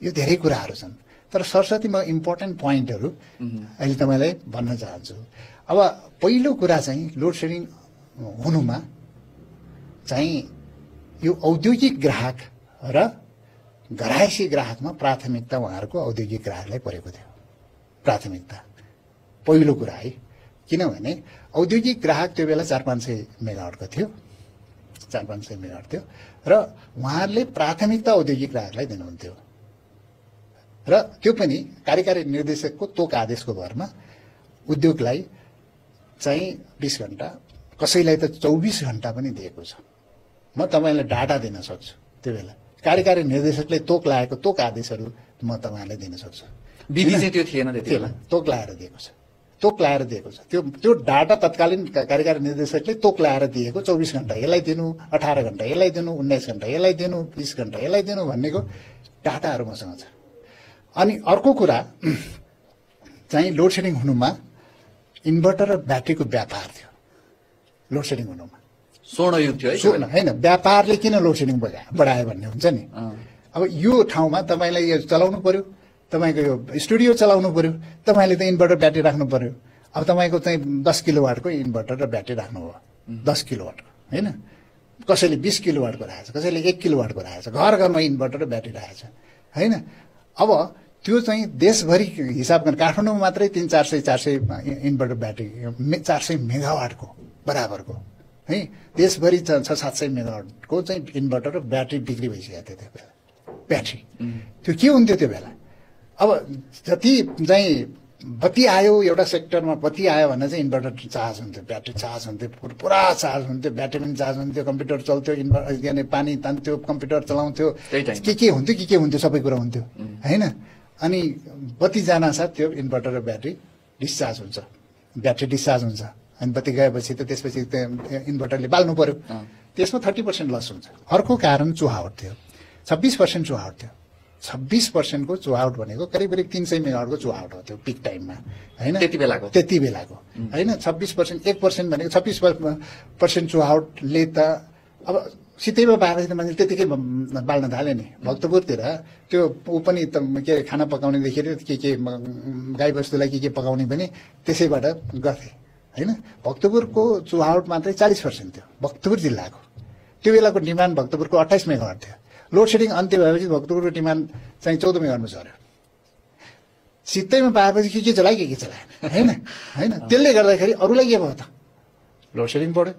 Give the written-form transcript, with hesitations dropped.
यो धेरै कुराहरू छन्। तर सरस्वती म इम्पोर्टेन्ट पोइन्टहरू अहिले तपाईँलाई भन्न चाहन्छु। अब पहिलो कुरा चाहिँ लोड सेडिङ हुनुमा चाहिँ यो औद्योगिक ग्राहक र घरायसी ग्राहकमा प्राथमिकता उहाँहरूको औद्योगिक ग्राहकलाई परेको थियो प्राथमिकता पहिलो कुरा है। किनभने औद्योगिक ग्राहक त्यो बेला 400-500 मेगावाटको थियो, 400-500 मेगावाट थियो र उहाँहरूले प्राथमिकता औद्योगिक ग्राहकलाई दिनुहुन्थ्यो र त्यो पनि कार्यकारी निर्देशकको तोक आदेशको भरमा उद्योगलाई चाहिँ 20 घण्टा, कसैलाई त 24 घण्टा पनि दिएको छ। म तपाईँलाई डाटा दिन सक्छु। त्यो बेला कार्यकारी निर्देशकले तोक लागेको तोक आदेशहरू म तपाईँलाई दिन सक्छु। विधि चाहिँ त्यो थिएन त्यतिबेला, तोक लगाएर दिएको छ, तोक लगाएर दिएको छ। त्यो डाटा तत्कालीन कार्यकारी निर्देशकले तोक लगाएर दिएको 24 घण्टा यसलाई दिनु, 18 घण्टा यसलाई दिनु, 19 घण्टा यसलाई दिनु, 20 घण्टा यसलाई दिनु भन्नेको डाटाहरू मसँग छ। अनि अर्को कुरा चाहिँ लोड सेडिङ हुनुमा इन्भर्टर र ब्याट्रीको व्यापार थियो। लोड सेडिङ हुनुमा स्वर्णयुग थियो है होइन, व्यापारले किन लोड सेडिङ बढायो भन्ने हुन्छ नि। अब यो ठाउँमा तपाईँलाई यो चलाउनु पर्यो, तपाईँको यो स्टुडियो चलाउनु पर्यो, तपाईँले त इन्भर्टर ब्याट्री राख्नु पर्यो। अब तपाईँको चाहिँ 10 किलोवाटको इन्भर्टर र ब्याट्री राख्नुभयो, 10 किलोवाटको होइन, कसैले 20 किलोवाटको राखेछ, कसैले 1 किलोवाटको राखेछ, घर घरमा इन्भर्टर र ब्याट्री राखेछ होइन। अब त्यो चाहिँ देशभरि हिसाब गर्न काठमाडौँमा मात्रै 300-400 इन्भर्टर ब्याट्री 400 मेगावाटको बराबरको है, देशभरि 600-700 मेगावाटको चाहिँ इन्भर्टर र ब्याट्री बिक्री भइसकेको थियो त्यो बेला। ब्याट्री त्यो के हुन्थ्यो त्यो बेला? अब जति चाहिँ बत्ती आयो एउटा सेक्टरमा, बत्ती आयो भने चाहिँ इन्भर्टर चार्ज हुन्थ्यो, ब्याट्री चार्ज हुन्थ्यो, पुरा चार्ज हुन्थ्यो, ब्याट्री पनि चार्ज हुन्थ्यो, कम्प्युटर चल्थ्यो, के अरे पानी तान्थ्यो, कम्प्युटर चलाउँथ्यो, के हुन्थ्यो सबै कुरा हुन्थ्यो होइन। अनि बत्ती जानासाथ त्यो इन्भर्टर र ब्याट्री डिस्चार्ज हुन्छ, ब्याट्री डिस्चार्ज हुन्छ। अनि बत्ती गएपछि त त्यसपछि इन्भर्टरले बाल्नु पर्यो, त्यसमा 30% लस हुन्छ। अर्को कारण चुहावट थियो, 26% चुहावट थियो। 26% को चुहावट भनेको करिब 300 मेगावाटको चुहावट हो त्यो पिक टाइममा होइन, त्यति बेलाको होइन। 26% 1% भनेको 26% चुहावटले त अब सितैमा पाएपछि त मान्छे त्यतिकै बाल्न थाल्यो नि। भक्तपुरतिर त्यो ऊ पनि के अरे खाना पकाउनेदेखि के गाईबस्तुलाई के पकाउने पनि त्यसैबाट गर्थे होइन। भक्तपुरको चुहावट मात्रै 40% थियो भक्तपुर जिल्लाको। त्यो बेलाको डिमान्ड भक्तपुरको 28 मेगावाट थियो। लोड सेडिङ अन्त्य भएपछि भक्तपुरको डिमान्ड चाहिँ 14 मेगावाटमा झऱ्यो। सित्तैमा पाएपछि के चलायो के चलाएन होइन होइन। त्यसले गर्दाखेरि अरूलाई के भयो त? लोड सेडिङ बढ्यो।